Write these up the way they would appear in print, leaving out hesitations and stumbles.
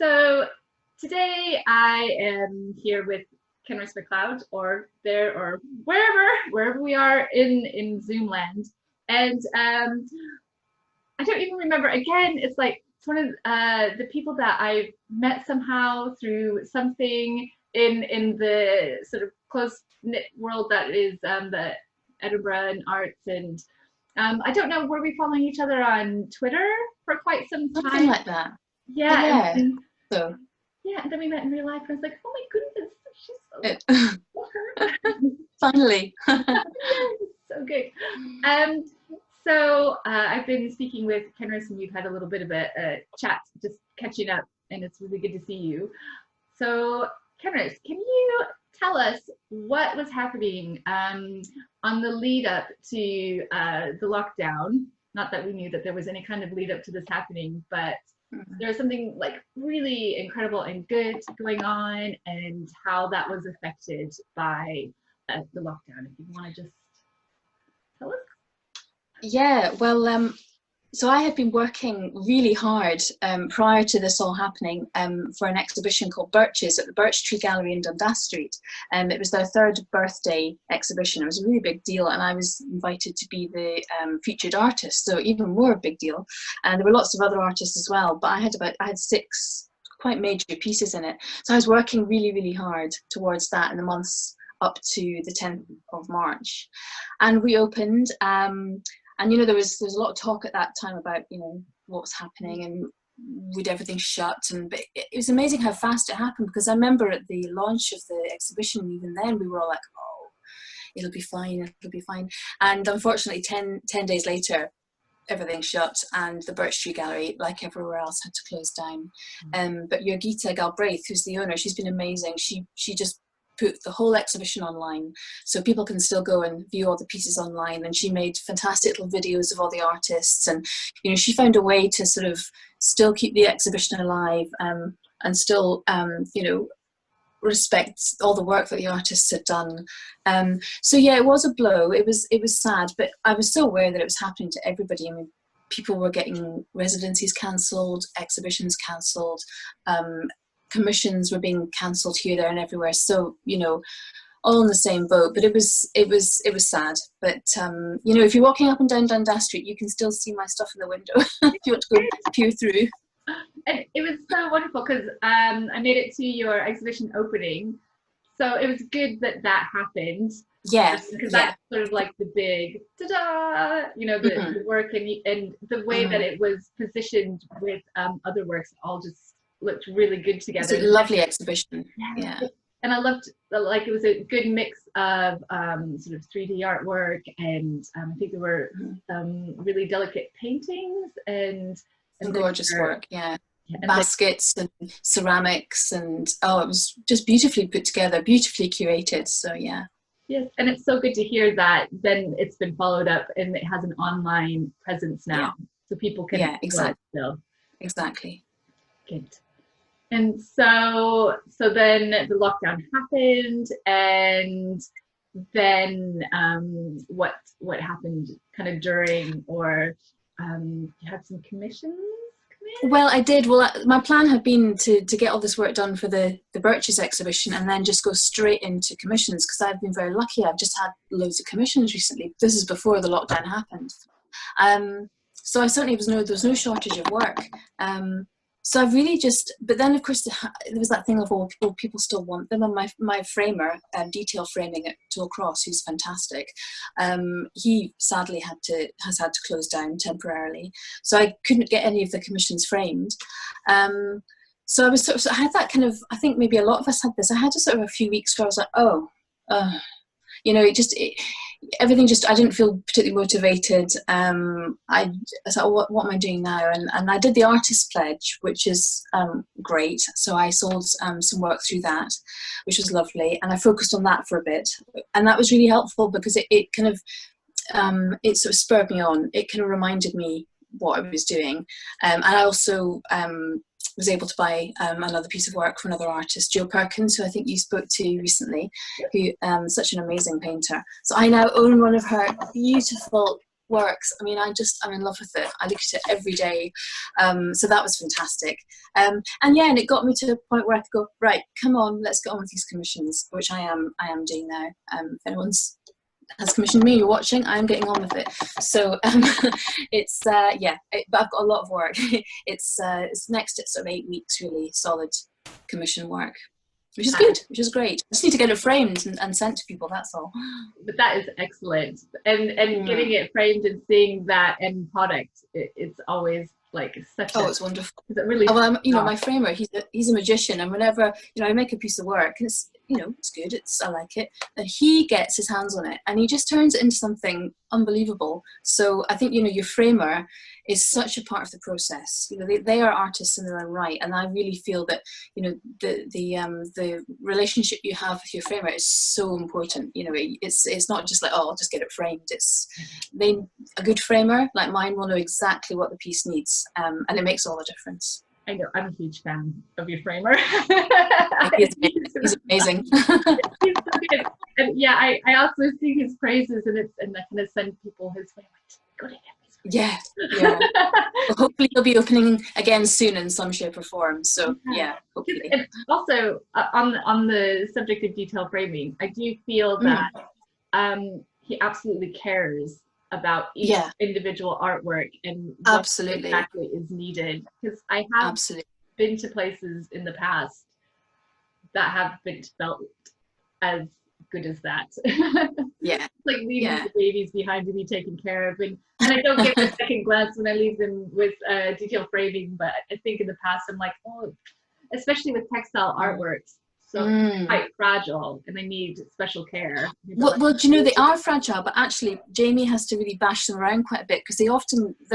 So today I am here with Kenris Macleod, or there, or wherever we are in Zoom land, and I don't even remember. Again, it's like it's one of the people that I've met somehow through something in the sort of close knit world that is the Edinburgh and arts, and I don't know, were we following each other on Twitter for quite some time? Something like that. Yeah. Yeah. And So yeah, and then we met in real life, and I was like, oh my goodness, she's so finally. so good. So I've been speaking with Kenris, and we've had a little bit of a chat, just catching up, and it's really good to see you. So Kenris, can you tell us what was happening on the lead up to the lockdown? Not that we knew that there was any kind of lead up to this happening, but there was something like really incredible and good going on, and how that was affected by the lockdown. If you want to just tell us. Yeah, well, so I had been working really hard prior to this all happening for an exhibition called Birches at the Birch Tree Gallery in Dundas Street. It was their 3rd birthday exhibition. It was a really big deal, and I was invited to be the featured artist, so even more big deal. And there were lots of other artists as well, but I had 6 quite major pieces in it. So I was working really, really hard towards that in the months up to the 10th of March. And we opened. And there was a lot of talk at that time about what's happening and would everything shut, but it was amazing how fast it happened, because I remember at the launch of the exhibition, even then we were all like, oh, it'll be fine, and unfortunately 10 days later everything shut, and the Birch Tree Gallery, like everywhere else, had to close down. But Jurgita Galbraith, who's the owner, she's been amazing. She just put the whole exhibition online, so people can still go and view all the pieces online, and she made fantastic little videos of all the artists, and she found a way to sort of still keep the exhibition alive, and still respect all the work that the artists had done. So yeah, it was a blow. It was sad, but I was so aware that it was happening to everybody. I mean, people were getting residencies cancelled, exhibitions cancelled, commissions were being cancelled here, there, and everywhere. So all in the same boat. But it was sad. But if you're walking up and down Dundas Street, you can still see my stuff in the window if you want to go peer through. And it was so wonderful, because I made it to your exhibition opening, so it was good that happened. Yeah, because that's sort of like the big ta-da, the work, and the way that it was positioned with other works, all just looked really good together. It's a lovely exhibition. Yeah. And I loved, like, it was a good mix of sort of 3D artwork, and I think there were some really delicate paintings and gorgeous work. Yeah. Baskets and ceramics, and it was just beautifully put together, beautifully curated. So yeah. Yes, and it's so good to hear that then it's been followed up and it has an online presence now, so people can exactly. Good. And so then the lockdown happened, and then what happened kind of during, or you had some commissions come in? Well, I did. Well, my plan had been to get all this work done for the Birches exhibition, and then just go straight into commissions, because I've been very lucky. I've just had loads of commissions recently. This is before the lockdown happened. So I certainly there was no shortage of work. So I've really but then of course there was that thing of, people still want them, and my framer, detail framing at Toll Cross, who's fantastic, he sadly has had to close down temporarily, so I couldn't get any of the commissions framed. So I was I had that kind of, I think maybe a lot of us had this, I had a few weeks where I was like, everything I didn't feel particularly motivated. I thought, what am I doing now? And I did the artist pledge, which is great. So I sold some work through that, which was lovely, and I focused on that for a bit, and that was really helpful, because it kind of it sort of spurred me on. It kind of reminded me what I was doing, and I also was able to buy another piece of work from another artist, Jill Perkins, who I think you spoke to recently, who is such an amazing painter. So I now own one of her beautiful works. I mean, I'm in love with it. I look at it every day. So that was fantastic. And it got me to a point where I could go, right, come on, let's get on with these commissions, which I am doing now. If anyone's has commissioned me, you're watching, I'm getting on with it. So it's but I've got a lot of work. It's next to sort of 8 weeks really solid commission work, which is good, which is great. I just need to get it framed and sent to people, that's all. But that is excellent. And getting it framed and seeing that end product, it's always like such it's wonderful. It really my framer, he's a magician, and whenever I make a piece of work, it's it's good, I like it, and he gets his hands on it and he just turns it into something unbelievable. So I think your framer is such a part of the process. They are artists in their own right, and I really feel that the relationship you have with your framer is so important. It's not just like, oh, I'll just get it framed. A good framer like mine will know exactly what the piece needs, and it makes all the difference. I know, I'm a huge fan of your framer. He's amazing. He's so good. And yeah, I also sing his praises, and I kind of send people his way. Go to him. Yeah. Well, hopefully he'll be opening again soon in some shape or form. So yeah, hopefully. And also on the subject of detail framing, I do feel that he absolutely cares about each individual artwork and what exactly is needed. Because I have been to places in the past that have been felt as good as that. Like leaving the babies behind to be taken care of, and I don't get a second glance when I leave them with detail framing. But I think in the past I'm like, oh, especially with textile artworks, so quite fragile, and they need special care. Well, do you know, they are fragile, but actually Jamie has to really bash them around quite a bit, because they're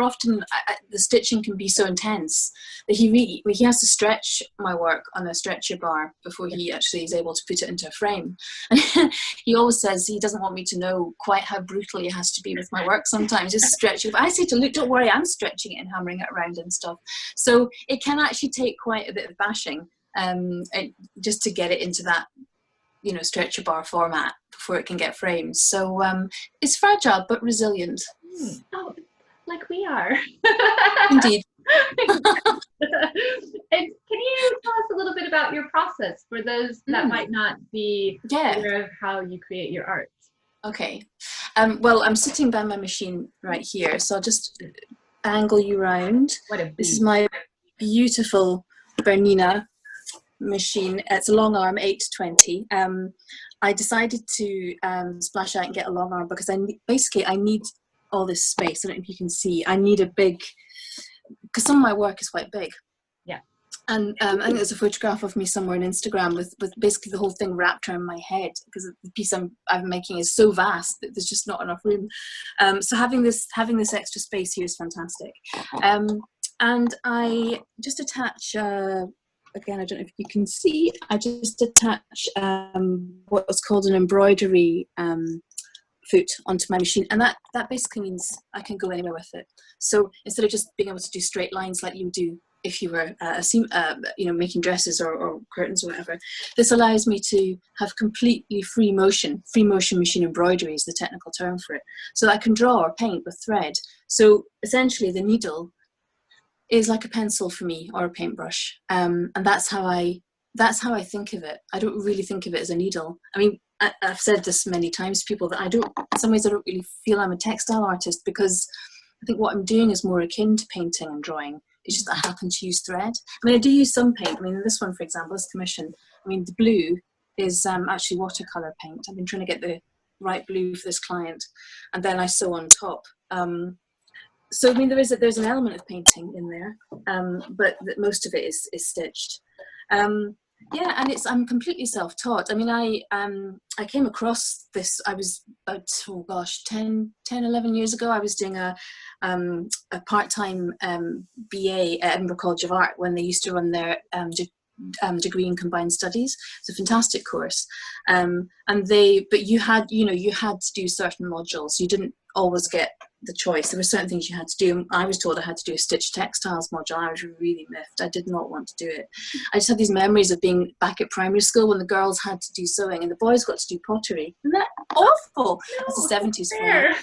often the stitching can be so intense that he has to stretch my work on a stretcher bar before he actually is able to put it into a frame. And he always says he doesn't want me to know quite how brutal he has to be with my work sometimes, just stretching. But I say to Luke, don't worry, I'm stretching it and hammering it around and stuff. So it can actually take quite a bit of bashing. Just to get it into that, stretcher bar format before it can get framed. So it's fragile but resilient. Oh, like we are. Indeed. And can you tell us a little bit about your process for those that might not be aware of how you create your art? Okay. Well, I'm sitting by my machine right here, so I'll just angle you round. This is my beautiful Bernina machine. It's a long arm 820. I decided to splash out and get a long arm because I need all this space. I don't know if you can see. I need a big, because some of my work is quite big. Yeah. And I think there's a photograph of me somewhere on Instagram with basically the whole thing wrapped around my head, because the piece I'm making is so vast that there's just not enough room. So having this extra space here is fantastic. And I just attach. Again, I don't know if you can see, I just attach what was called an embroidery foot onto my machine, and that basically means I can go anywhere with it. So instead of just being able to do straight lines like you do if you were making dresses or curtains or whatever, this allows me to have completely free motion machine embroidery is the technical term for it, so that I can draw or paint with thread. So essentially the needle is like a pencil for me, or a paintbrush, and that's how I think of it. I don't really think of it as a needle. I mean, I've said this many times to people that in some ways I don't really feel I'm a textile artist, because I think what I'm doing is more akin to painting and drawing. It's just that I happen to use thread. I mean, I do use some paint. I mean, this one, for example, is commission. I mean, the blue is actually watercolor paint. I've been trying to get the right blue for this client, and then I sew on top. So I mean, there's an element of painting in there, but most of it is stitched. And I'm completely self-taught. I mean, I came across this. I was about 10-11 years ago. I was doing a part-time BA at Edinburgh College of Art when they used to run their degree in combined studies. It's a fantastic course, but you had to do certain modules. You didn't always get the choice. There were certain things you had to do. I was told I had to do a stitch textiles module. I was really miffed. I did not want to do it. I just had these memories of being back at primary school when the girls had to do sewing and the boys got to do pottery. Isn't that awful? It's the 70s for me.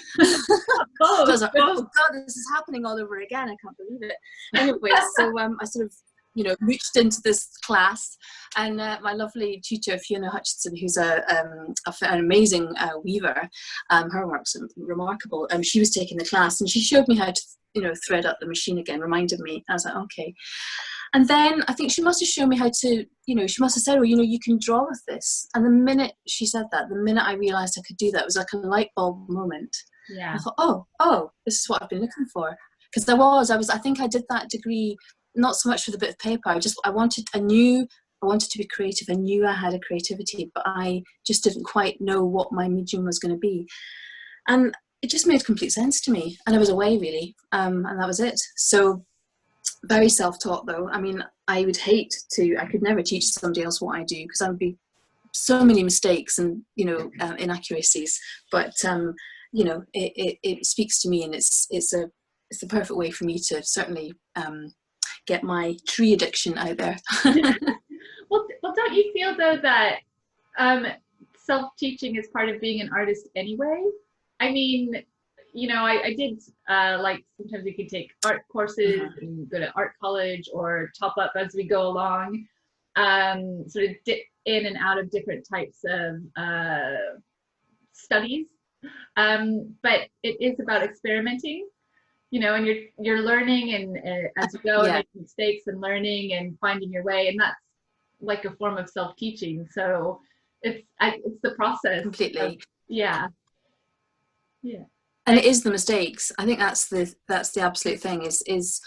So I was like, oh God, this is happening all over again. I can't believe it. Anyway, so I sort of, you know, reached into this class, and my lovely tutor Fiona Hutchinson, who's an amazing weaver, her work's remarkable. She was taking the class, and she showed me how to, you know, thread up the machine again. Reminded me. I was like, okay. And then I think she must have shown me how to, you know, she must have said, well, you know, you can draw with this. And the minute she said that, the minute I realised I could do that, it was like a light bulb moment. Yeah. I thought, oh, this is what I've been looking for. Because I think I did that degree not so much for the bit of paper. I wanted to be creative. I knew I had a creativity, but I just didn't quite know what my medium was going to be. And it just made complete sense to me. And I was away, really. And that was it. So very self-taught, though. I mean, I could never teach somebody else what I do, because I would be so many mistakes and, you know, inaccuracies. But, you know, it speaks to me, and it's the perfect way for me to certainly get my tree addiction out there. well, don't you feel though that self-teaching is part of being an artist anyway? I mean, you know, I did like sometimes we can take art courses and go to art college or top up as we go along, sort of dip in and out of different types of studies, but it is about experimenting. You know, and you're learning and as you go, and making mistakes and learning and finding your way, and that's like a form of self-teaching. So it's the process completely. Yeah. And it is the mistakes. I think that's the absolute thing, is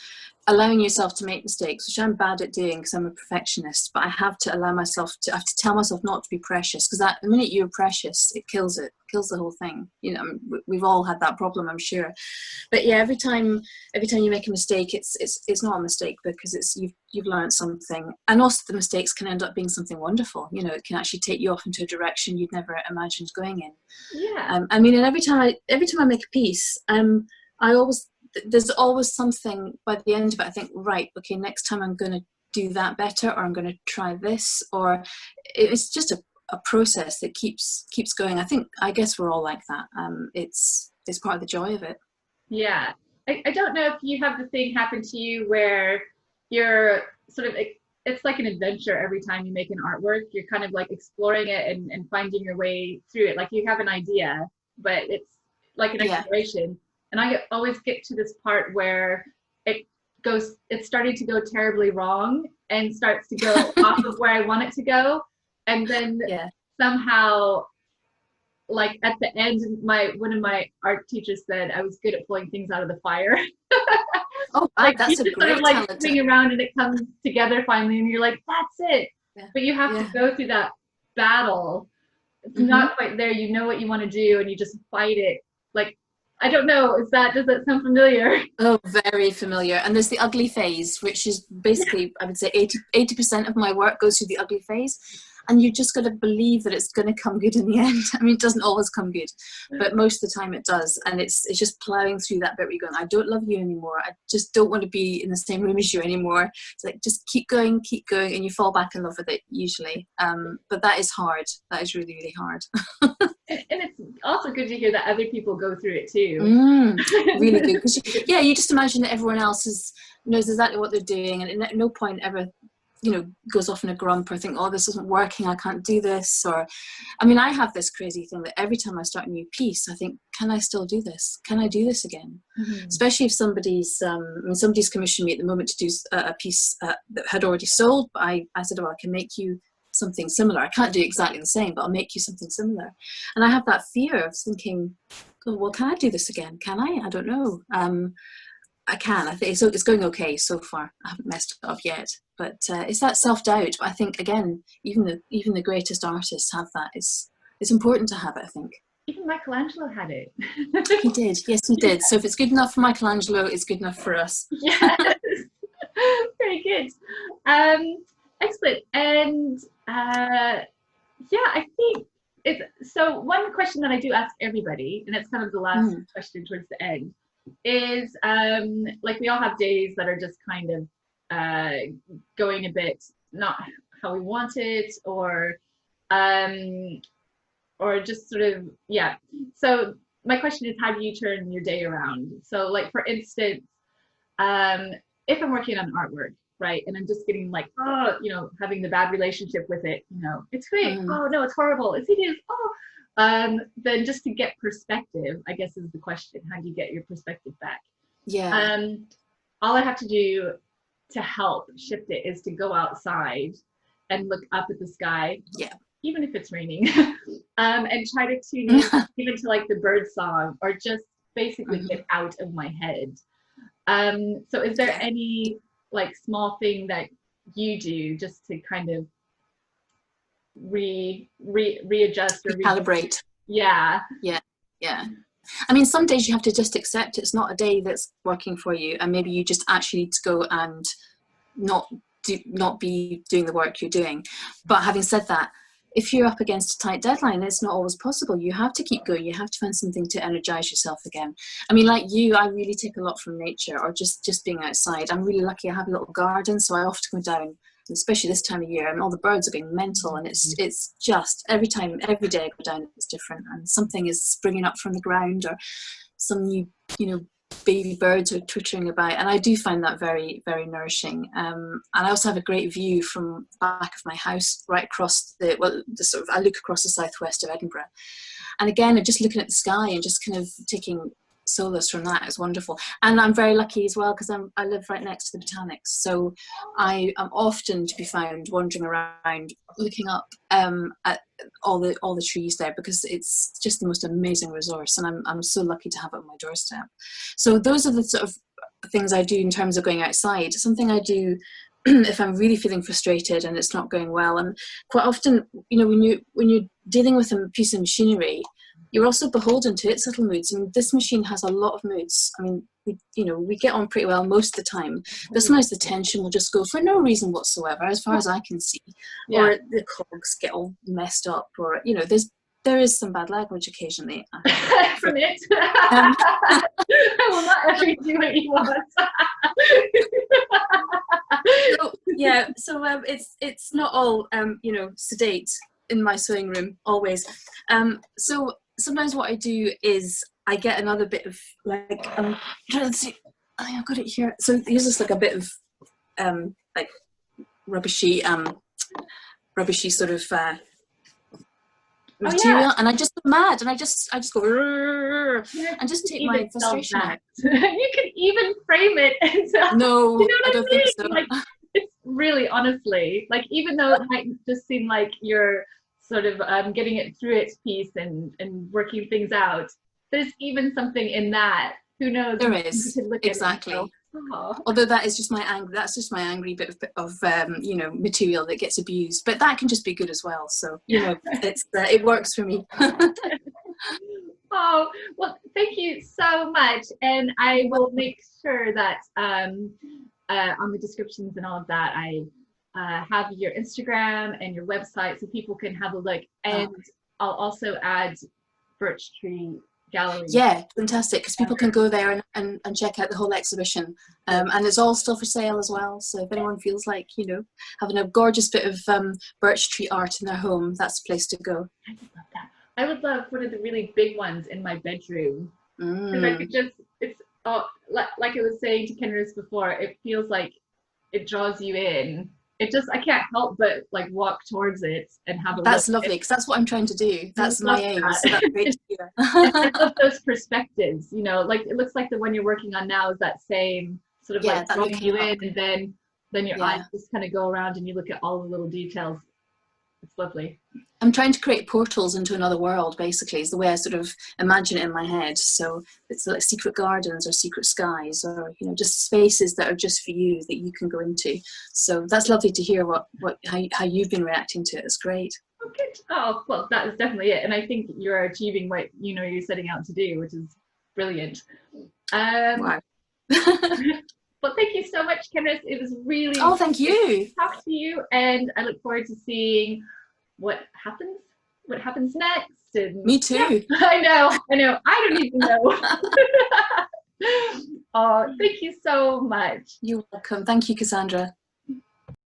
allowing yourself to make mistakes, which I'm bad at doing because I'm a perfectionist. But I have to I have to tell myself not to be precious, because the minute you're precious, it kills the whole thing. You know, we've all had that problem, I'm sure. But yeah, every time you make a mistake, it's not a mistake, because you've learned something, and also the mistakes can end up being something wonderful. You know, it can actually take you off into a direction you'd never imagined going in. Yeah. I mean, and every time I make a piece, there's always something by the end of it. I think, right, okay, next time I'm going to do that better, or I'm going to try this, or it's just a process that keeps going. I guess we're all like that. It's part of the joy of it. Yeah. I don't know if you have the thing happen to you where you're sort of, it's like an adventure every time you make an artwork. You're kind of like exploring it and finding your way through it. Like you have an idea, but it's like an exploration. And I always get to this part where it's starting to go terribly wrong and starts to go off of where I want it to go. And then somehow, like at the end, one of my art teachers said I was good at pulling things out of the fire. Oh, like that's a great sort of like talent. swing around and it comes together finally, and you're like, that's it. Yeah. But you have to go through that battle. It's not quite there. You know what you want to do, and you just fight it. Like, I don't know. Does that sound familiar? Oh, very familiar. And there's the ugly phase, which is basically, I would say 80% of my work goes through the ugly phase. And you just got to believe that it's going to come good in the end. I mean, it doesn't always come good, but most of the time it does. And it's just plowing through that bit where you're going, I don't love you anymore. I just don't want to be in the same room as you anymore. It's like, just keep going. And you fall back in love with it usually. But that is hard. That is really, really hard. And it's also good to hear that other people go through it too. Really good. Because you just imagine that everyone else knows exactly what they're doing, and at no point ever, you know, goes off in a grump or think, oh, this isn't working, I can't do this. Or, I mean, I have this crazy thing that every time I start a new piece, I think, can I still do this? Can I do this again? Especially if somebody's commissioned me at the moment to do a piece that had already sold, but I said, oh, I can make you something similar. I can't do exactly the same, but I'll make you something similar. And I have that fear of thinking, oh, well, can I do this again? Can I? I don't know. I can. I think it's going okay so far. I haven't messed it up yet, but it's that self-doubt. But I think, again, even the greatest artists have that. It's important to have it, I think. Even Michelangelo had it. He did. Yes, he did. So if it's good enough for Michelangelo, it's good enough for us. Yes. Very good. Excellent. And I think it's so one question that I do ask everybody, and it's kind of the last question towards the end, is like we all have days that are just kind of going a bit not how we want it, or just sort of, yeah. So my question is, how do you turn your day around? So like, for instance, if I'm working on artwork, right, and I'm just getting like, oh, you know, having the bad relationship with it, you know, it's great, oh no, it's horrible, it's hideous, oh, then just to get perspective, I guess is the question. How do you get your perspective back? Yeah. All I have to do to help shift it is to go outside and look up at the sky. Yeah. Even if it's raining, and try to tune in even to like the bird song, or just basically get out of my head. So is there any like small thing that you do just to kind of readjust or recalibrate? Yeah. I mean, some days you have to just accept it's not a day that's working for you, and maybe you just actually need to go and not be doing the work you're doing. But having said that, if you're up against a tight deadline, it's not always possible. You have to keep going. You have to find something to energize yourself again. I mean, like you, I really take a lot from nature, or just being outside. I'm really lucky I have a little garden, so I often go down, especially this time of year, and all the birds are going mental, and it's just every day I go down, it's different, and something is springing up from the ground, or some new, you know, baby birds are twittering about, and I do find that very, very nourishing. And I also have a great view from the back of my house, right across the sort of, I look across the southwest of Edinburgh, and again, just looking at the sky and just kind of taking solace from that is wonderful. And I'm very lucky as well, because I live right next to the botanics, so I am often to be found wandering around looking up at all the trees there, because it's just the most amazing resource, and I'm so lucky to have it on my doorstep. So those are the sort of things I do in terms of going outside. Something I do if I'm really feeling frustrated and it's not going well, and quite often, you know, when you're dealing with a piece of machinery, you're also beholden to its little moods, and this machine has a lot of moods. I mean, we get on pretty well most of the time, but sometimes the tension will just go for no reason whatsoever, as far as I can see, or the cogs get all messed up, or, you know, there is some bad language occasionally. From it. I will not ever do what you want. So it's not all you know, sedate in my sewing room always. So sometimes what I do is I get another bit of, like, I'm trying to see, I've got it here. So here's just like a bit of like rubbishy sort of material, and I just go mad, and I just go and just take my frustration out. You can even frame it and no, you know I don't think so. Like, it's really, honestly, like, even though it might just seem like you're sort of getting it through its piece and working things out, there's even something in that. Who knows? There is, exactly. Although that is just my angry bit of you know, material that gets abused, but that can just be good as well. So, you know, it works for me. Oh, well, thank you so much, and I will make sure that on the descriptions and all of that, I have your Instagram and your website so people can have a look, and I'll also add Birch Tree Gallery. Yeah, fantastic, because people can go there and check out the whole exhibition, and it's all still for sale as well, so if anyone feels like, you know, having a gorgeous bit of birch tree art in their home, that's the place to go. I would love that. I would love one of the really big ones in my bedroom, because I could just, it's like I was saying to Kenris before, it feels like it draws you in. It just, I can't help but like walk towards it and have a That's look. lovely, because that's what I'm trying to do. That's my aim. That. So that's great to hear. I love those perspectives, you know, like it looks like the one you're working on now is that same sort of like drawing you in, and then your eyes just kind of go around and you look at all the little details. It's lovely. I'm trying to create portals into another world, basically, is the way I sort of imagine it in my head. So it's like secret gardens or secret skies, or, you know, just spaces that are just for you that you can go into. So that's lovely to hear how you've been reacting to it. It's great. Oh, good. Oh, well, that is definitely it. And I think you're achieving what, you know, you're setting out to do, which is brilliant. Wow. Well, thank you so much, Kenris. It was really thank you. Nice to talk to you, and I look forward to seeing what happens what happens next. And Me too. yeah, I know. I don't even know. Oh, thank you so much. You're welcome. Thank you, Cassandra.